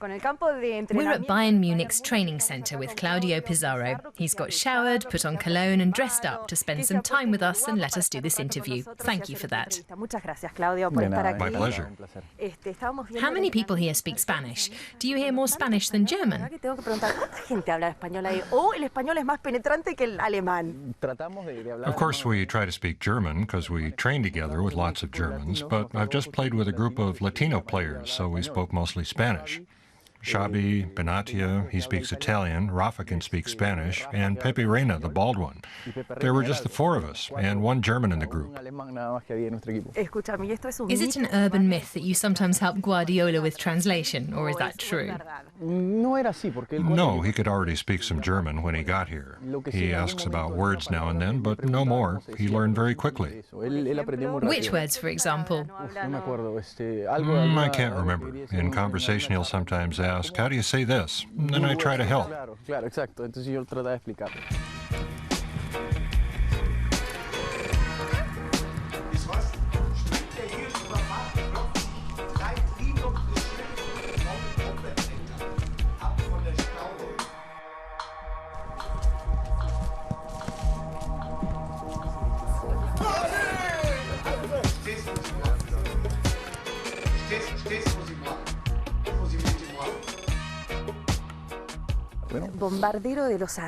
We're at Bayern Munich's training centre with Claudio Pizarro. He's got showered, put on cologne and dressed up to spend some time with us and let us do this interview. Thank you for that. My pleasure. How many people here speak Spanish? Do you hear more Spanish than German? Of course, we try to speak German because we train together with lots of Germans, but I've just played with a group of Latino players, so we spoke mostly Spanish. Xabi, Benatia, he speaks Italian, Rafa can speak Spanish, and Pepe Reina, the bald one. There were just the four of us, and one German in the group. Is it an urban myth that you sometimes help Guardiola with translation, or is that true? No, he could already speak some German when he got here. He asks about words now and then, but no more. He learned very quickly. Which words, for example? I can't remember. In conversation, he'll sometimes ask, "How do you say this?" And then I try to help.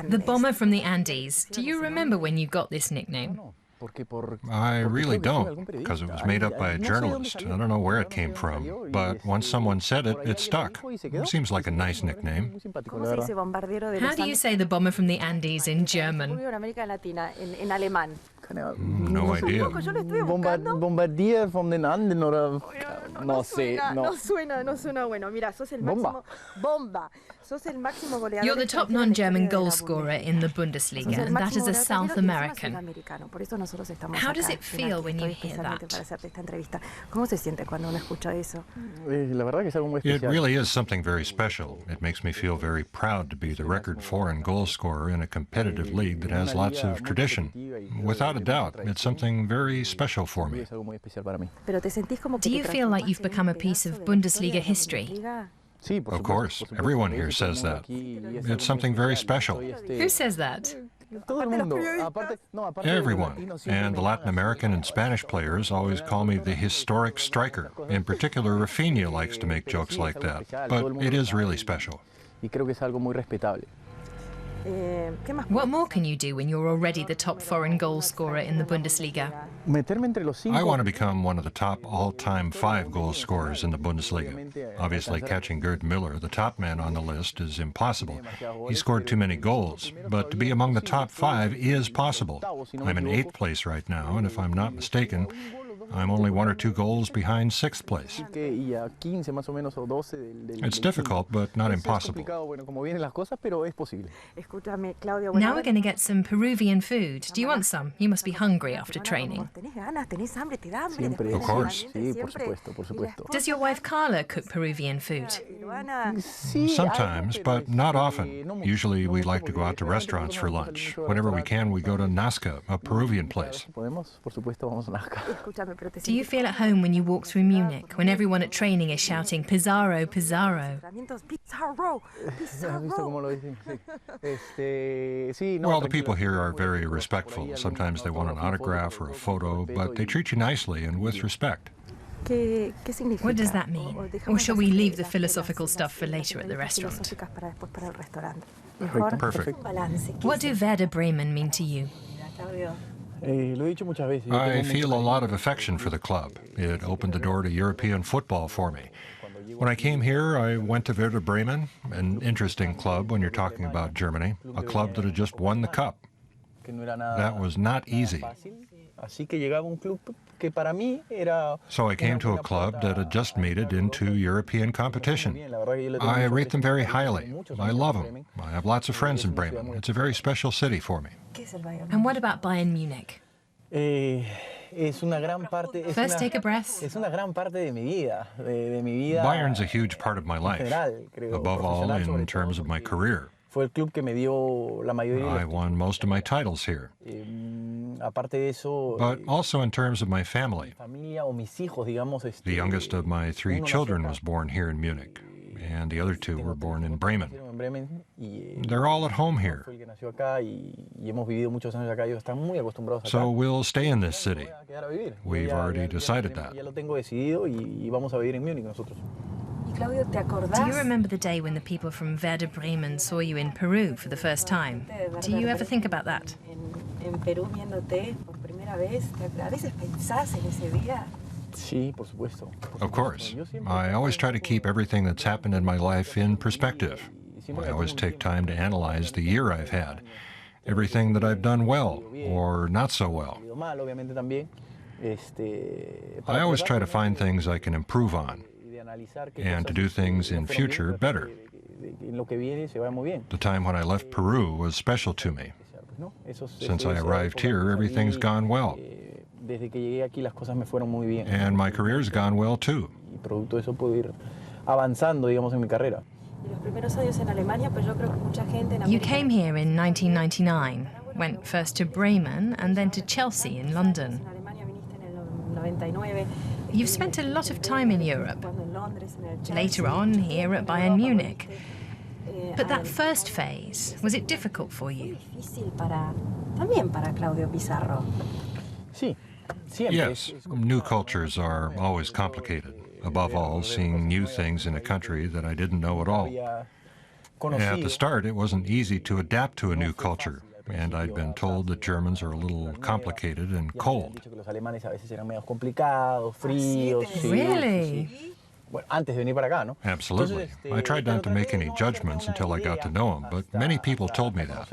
The bomber from the Andes. Do you remember when you got this nickname? I really don't, because it was made up by a journalist. I don't know where it came from, but once someone said it, it stuck. Seems like a nice nickname. How do you say the bomber from the Andes in German? No idea. Bombardier from den Anden oder no sé, no suena bueno. Mira, sos el máximo bomba. Sos el máximo goleador. You're the top non-German goal scorer in the Bundesliga, and that is a South American. How does it feel when you hear that? It really is something very special. It makes me feel very proud to be the record foreign goal scorer in a competitive league that has lots of tradition. Without a doubt, it's something very special for me. Do you feel like you've become a piece of Bundesliga history? Of course, everyone here says that. It's something very special. Who says that? Everyone. And the Latin American and Spanish players always call me the historic striker. In particular, Rafinha likes to make jokes like that. But it is really special. What more can you do when you're already the top foreign goal scorer in the Bundesliga? I want to become one of the top all-time 5 goal scorers in the Bundesliga. Obviously, catching Gerd Müller, the top man on the list, is impossible. He scored too many goals, but to be among the top 5 is possible. I'm in 8th place right now, and if I'm not mistaken, I'm only 1 or 2 goals behind 6th place. It's difficult, but not impossible. Now we're going to get some Peruvian food. Do you want some? You must be hungry after training. Of course. Does your wife Carla cook Peruvian food? Sometimes, but not often. Usually we like to go out to restaurants for lunch. Whenever we can, we go to Nazca, a Peruvian place. Do you feel at home when you walk through Munich, when everyone at training is shouting, "Pizarro, Pizarro"? Well, the people here are very respectful. Sometimes they want an autograph or a photo, but they treat you nicely and with respect. What does that mean? Or shall we leave the philosophical stuff for later at the restaurant? Perfect. What do Werder Bremen mean to you? I feel a lot of affection for the club. It opened the door to European football for me. When I came here, I went to Werder Bremen, an interesting club when you're talking about Germany, a club that had just won the cup. That was not easy. So I came to a club that had just made it into European competition. I rate them very highly. I love them. I have lots of friends in Bremen. It's a very special city for me. And what about Bayern Munich? First, take a breath. Bayern's a huge part of my life, above all in terms of my career. I won most of my titles here. But also in terms of my family. The youngest of my 3 children was born here in Munich. and the other two were born in Bremen. They're all at home here. So we'll stay in this city. We've already decided that. Do you remember the day when the people from Werder Bremen saw you in Peru for the first time? Do you ever think about that? Of course. I always try to keep everything that's happened in my life in perspective. I always take time to analyze the year I've had, everything that I've done well or not so well. I always try to find things I can improve on and to do things in future better. The time when I left Peru was special to me. Since I arrived here, everything's gone well. And my career's gone well too. You came here in 1999, went first to Bremen and then to Chelsea in London. You've spent a lot of time in Europe, later on here at Bayern Munich. But that first phase, was it difficult for you? Yes, new cultures are always complicated. Above all, seeing new things in a country that I didn't know at all. At the start, it wasn't easy to adapt to a new culture, and I'd been told that Germans are a little complicated and cold. Really? Absolutely. I tried not to make any judgments until I got to know them, but many people told me that.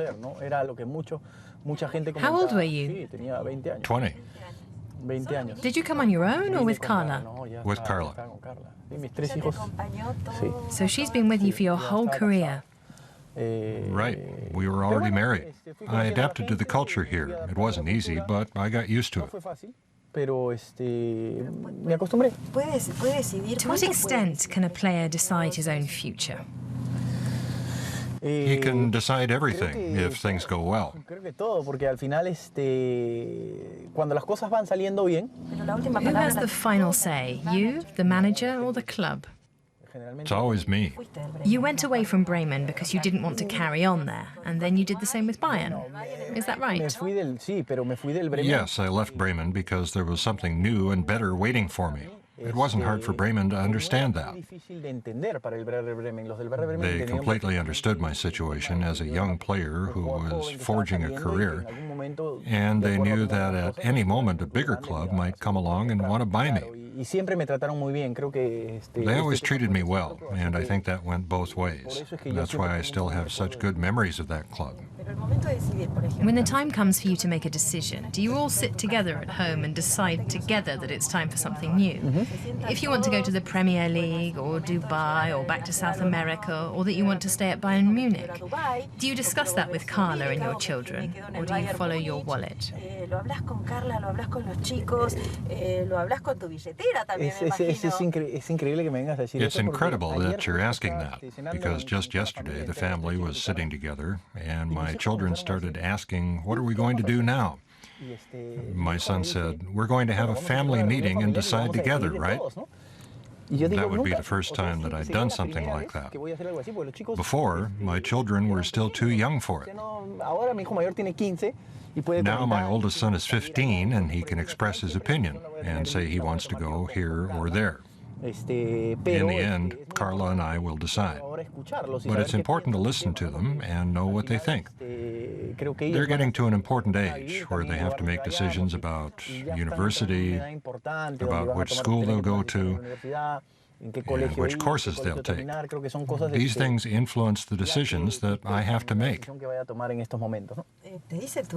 How old were you? 20. Did you come on your own or with Carla? With Carla. So she's been with you for your whole career. Right. We were already married. I adapted to the culture here. It wasn't easy, but I got used to it. To what extent can a player decide his own future? He can decide everything if things go well. Who has the final say, you, the manager, or the club? It's always me. You went away from Bremen because you didn't want to carry on there, and then you did the same with Bayern. Is that right? Yes, I left Bremen because there was something new and better waiting for me. It wasn't hard for Bremen to understand that. They completely understood my situation as a young player who was forging a career, and they knew that at any moment a bigger club might come along and want to buy me. They always treated me well, and I think that went both ways. That's why I still have such good memories of that club. When the time comes for you to make a decision, do you all sit together at home and decide together that it's time for something new? If you want to go to the Premier League or Dubai or back to South America, or that you want to stay at Bayern Munich, do you discuss that with Carla and your children, or do you follow your wallet? It's incredible that you're asking that, because just yesterday the family was sitting together and my children started asking, what are we going to do now? My son said, we're going to have a family meeting and decide together, right? That would be the first time that I'd done something like that. Before, my children were still too young for it. Now my oldest son is 15 and he can express his opinion and say he wants to go here or there. In the end, Carla and I will decide. But it's important to listen to them and know what they think. They're getting to an important age where they have to make decisions about university, about which school they'll go to, and which courses they'll take. These things influence the decisions that I have to make.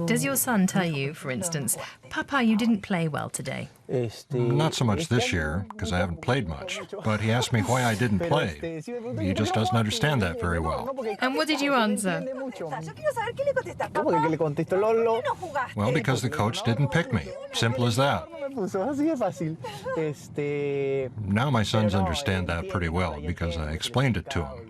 Does your son tell you, for instance, Papa, you didn't play well today? Not so much this year, because I haven't played much. But he asked me why I didn't play. He just doesn't understand that very well. And what did you answer? Well, because the coach didn't pick me. Simple as that. Now my sons understand that pretty well because I explained it to them.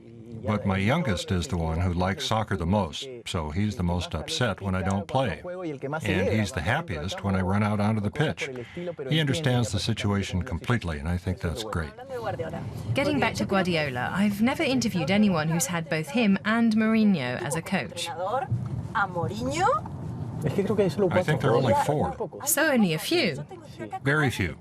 But my youngest is the one who likes soccer the most, so he's the most upset when I don't play. And he's the happiest when I run out onto the pitch. He understands the situation completely, and I think that's great. Getting back to Guardiola, I've never interviewed anyone who's had both him and Mourinho as a coach. I think there are only 4. So only a few. Very few.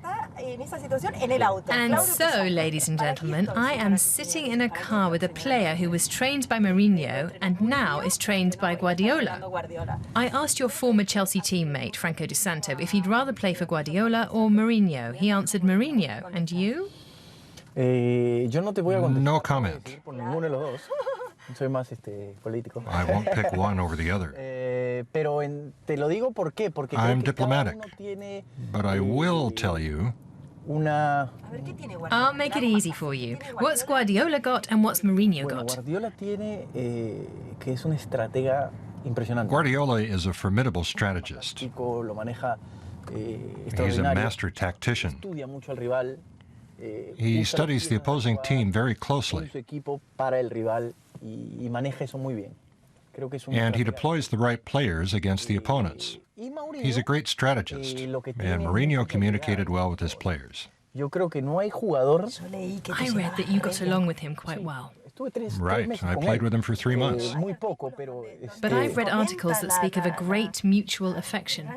And so, ladies and gentlemen, I am sitting in a car with a player who was trained by Mourinho and now is trained by Guardiola. I asked your former Chelsea teammate, Franco Di Santo, if he'd rather play for Guardiola or Mourinho. He answered Mourinho. And you? No comment. I won't pick one over the other. I'm diplomatic, but I will tell you. I'll make it easy for you. What's Guardiola got and what's Mourinho got? Guardiola is a formidable strategist. He's a master tactician. He studies the opposing team very closely. And he deploys the right players against the opponents. He's a great strategist, and Mourinho communicated well with his players. I read that you got along with him quite well. Right, I played with him for 3 months. But I've read articles that speak of a great mutual affection.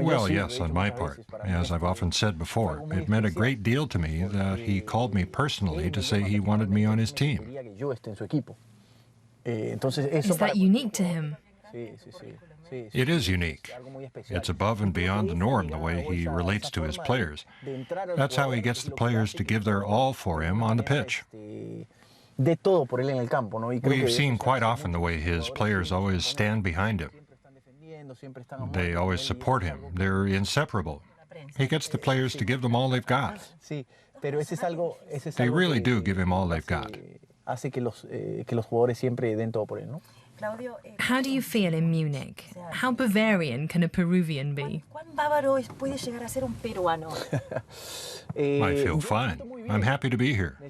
Well, yes, on my part. As I've often said before, it meant a great deal to me that he called me personally to say he wanted me on his team. Is that unique to him? It is unique. It's above and beyond the norm, the way he relates to his players. That's how he gets the players to give their all for him on the pitch. We've seen quite often the way his players always stand behind him. They always support him. They're inseparable. He gets the players to give them all they've got. They really do give him all they've got. How do you feel in Munich? How Bavarian can a Peruvian be? I feel fine. I'm happy to be here. How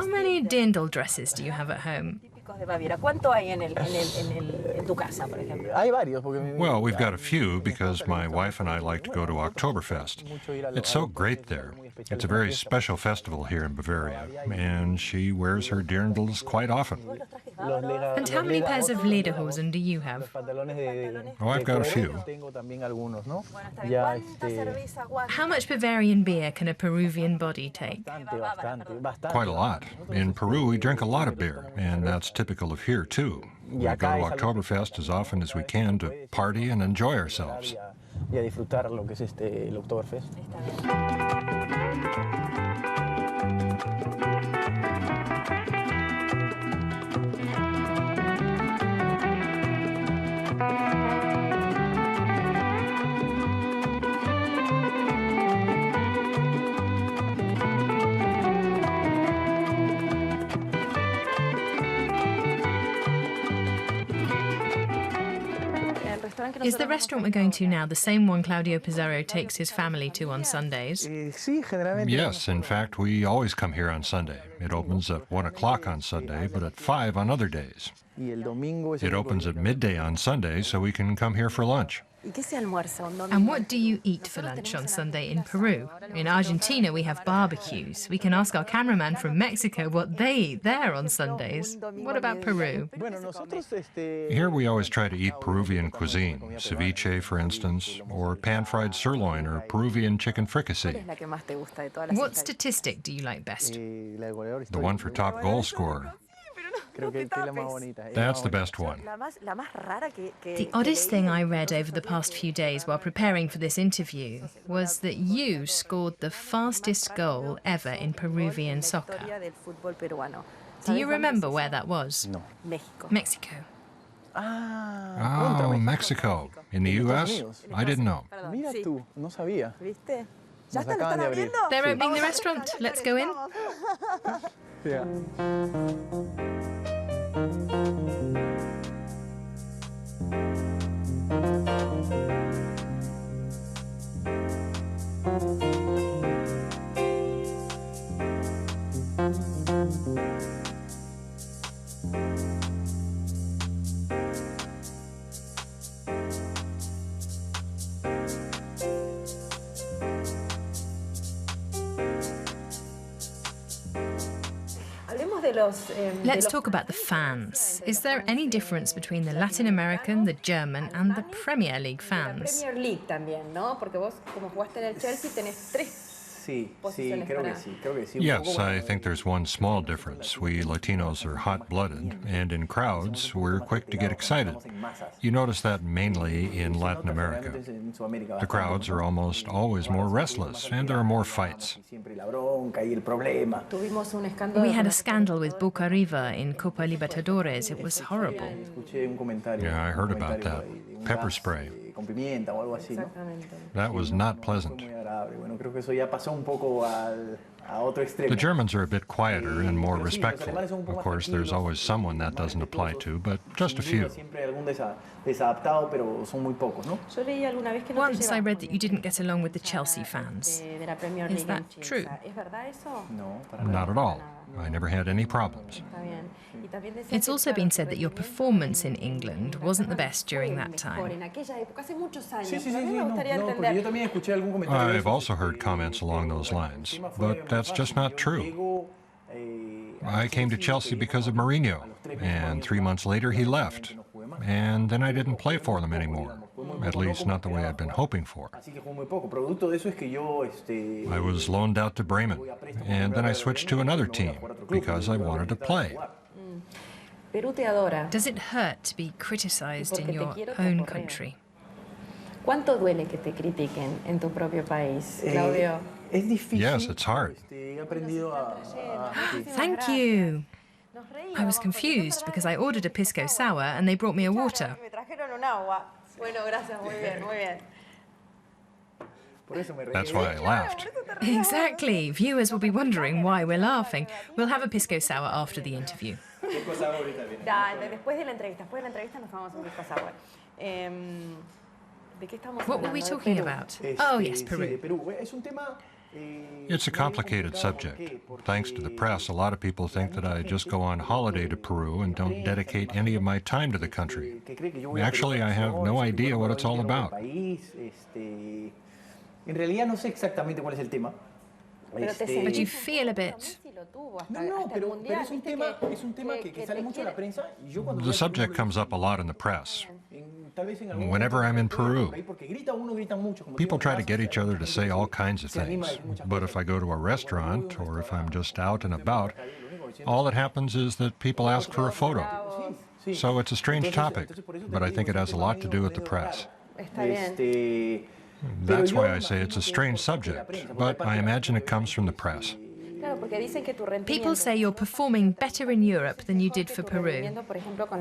many dirndl dresses do you have at home? Well, we've got a few because my wife and I like to go to Oktoberfest. It's so great there. It's a very special festival here in Bavaria, and she wears her dirndls quite often. And how many pairs of lederhosen do you have? Oh, I've got a few. How much Bavarian beer can a Peruvian body take? Quite a lot. In Peru, we drink a lot of beer, and that's typical of here, too. We go to Oktoberfest as often as we can to party and enjoy ourselves. Is the restaurant we're going to now the same one Claudio Pizarro takes his family to on Sundays? Yes, in fact, we always come here on Sunday. It opens at 1 o'clock on Sunday, but at 5 on other days. It opens at midday on Sunday, so we can come here for lunch. And what do you eat for lunch on Sunday in Peru? In Argentina, we have barbecues. We can ask our cameraman from Mexico what they eat there on Sundays. What about Peru? Here we always try to eat Peruvian cuisine, ceviche, for instance, or pan-fried sirloin or Peruvian chicken fricassee. What statistic do you like best? The one for top goal scorer. That's the best one. The oddest thing I read over the past few days while preparing for this interview was that you scored the fastest goal ever in Peruvian soccer. Do you remember where that was? No. Mexico. Oh, Mexico. In the U.S.? I didn't know. They're opening the restaurant. Let's go in. Yeah. Let's talk about the fans. Is there any difference between the Latin American, the German, and the Premier League fans? Yes, I think there's one small difference. We Latinos are hot-blooded, and in crowds, we're quick to get excited. You notice that mainly in Latin America. The crowds are almost always more restless, and there are more fights. We had a scandal with Boca River in Copa Libertadores. It was horrible. Yeah, I heard about that. Pepper spray. That was not pleasant. The Germans are a bit quieter and more respectful. Of course, there's always someone that doesn't apply to, but just a few. Once I read that you didn't get along with the Chelsea fans. Is that true? Not at all. I never had any problems. It's also been said that your performance in England wasn't the best during that time. I've also heard comments along those lines, but that's just not true. I came to Chelsea because of Mourinho, and 3 months later he left, and then I didn't play for them anymore, at least not the way I'd been hoping for. I was loaned out to Bremen, and then I switched to another team because I wanted to play. Does it hurt to be criticized in your own country? Yes, it's hard. Thank you. I was confused because I ordered a pisco sour and they brought me a water. That's why I laughed. Exactly. Viewers will be wondering why we're laughing. We'll have a pisco sour after the interview. What were we talking about? Oh, yes, Peru. It's a complicated subject. Thanks to the press, a lot of people think that I just go on holiday to Peru and don't dedicate any of my time to the country. Actually, I have no idea what it's all about. But you feel a bit... The subject comes up a lot in the press. Whenever I'm in Peru, people try to get each other to say all kinds of things. But if I go to a restaurant or if I'm just out and about, all that happens is that people ask for a photo. So it's a strange topic, but I think it has a lot to do with the press. That's why I say it's a strange subject, but I imagine it comes from the press. People say you're performing better in Europe than you did for Peru.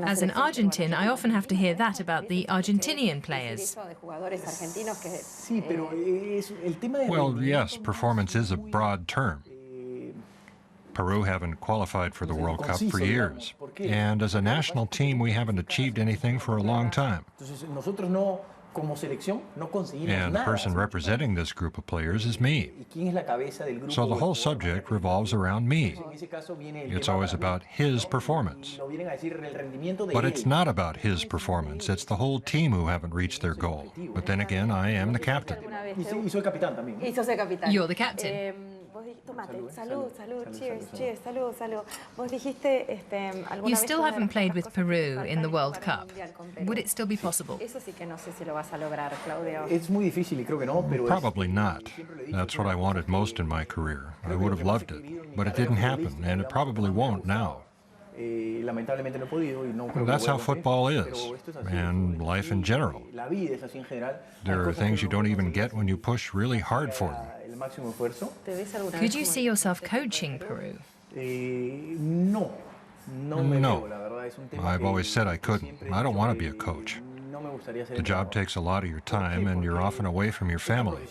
As an Argentine, I often have to hear that about the Argentinian players. Well, yes, performance is a broad term. Peru haven't qualified for the World Cup for years, and as a national team, we haven't achieved anything for a long time. And the person representing this group of players is me. So the whole subject revolves around me. It's always about his performance. But it's not about his performance. It's the whole team who haven't reached their goal. But then again, I am the captain. You're the captain. You still haven't played with Peru in the World Cup. Would it still be possible? Probably not. That's what I wanted most in my career. I would have loved it, but it didn't happen, and it probably won't now. That's how football is, and life in general. There are things you don't even get when you push really hard for them. Could you see yourself coaching Peru? No. I've always said I couldn't. I don't want to be a coach. The job takes a lot of your time, and you're often away from your family.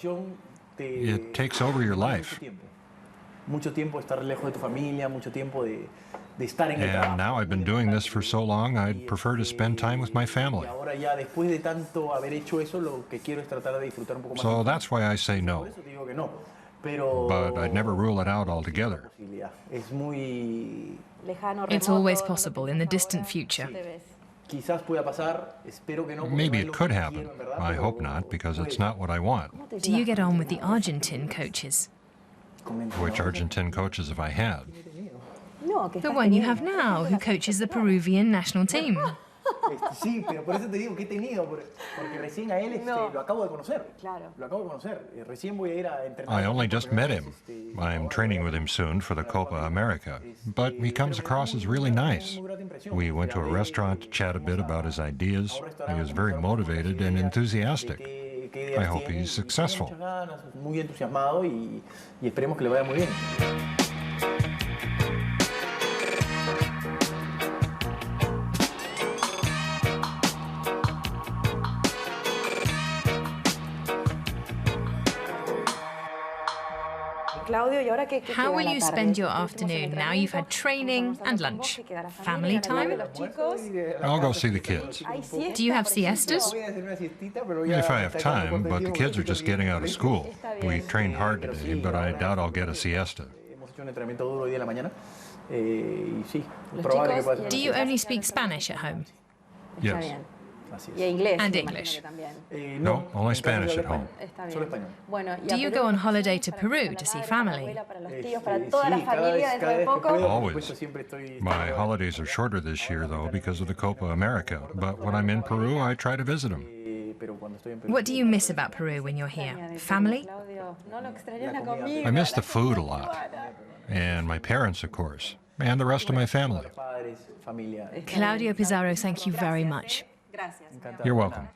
It takes over your life. And now I've been doing this for so long, I'd prefer to spend time with my family. So that's why I say no. But I'd never rule it out altogether. It's always possible in the distant future. Maybe it could happen. I hope not, because it's not what I want. Do you get on with the Argentine coaches? Which Argentine coaches have I had? The one you have now, who coaches the Peruvian national team. Sí, pero por eso te digo que he tenido, porque recién a él lo acabo de conocer. Lo acabo de conocer. Recién voy a ir a entrenar. I only just met him. I'm training with him soon for the Copa America, but he comes across as really nice. We went to a restaurant to chat a bit about his ideas. He was very motivated and enthusiastic. I hope he's successful. Muy entusiasmado y esperemos que le vaya muy bien. How will you spend your afternoon now you've had training and lunch? Family time? I'll go see the kids. Do you have siestas? If I have time, but the kids are just getting out of school. We trained hard today, but I doubt I'll get a siesta. Do you only speak Spanish at home? Yes. And English? No, only Spanish at home. Do you go on holiday to Peru to see family? Always. My holidays are shorter this year, though, because of the Copa America. But when I'm in Peru, I try to visit them. What do you miss about Peru when you're here? Family? I miss the food a lot. And my parents, of course. And the rest of my family. Claudio Pizarro, thank you very much. You're welcome.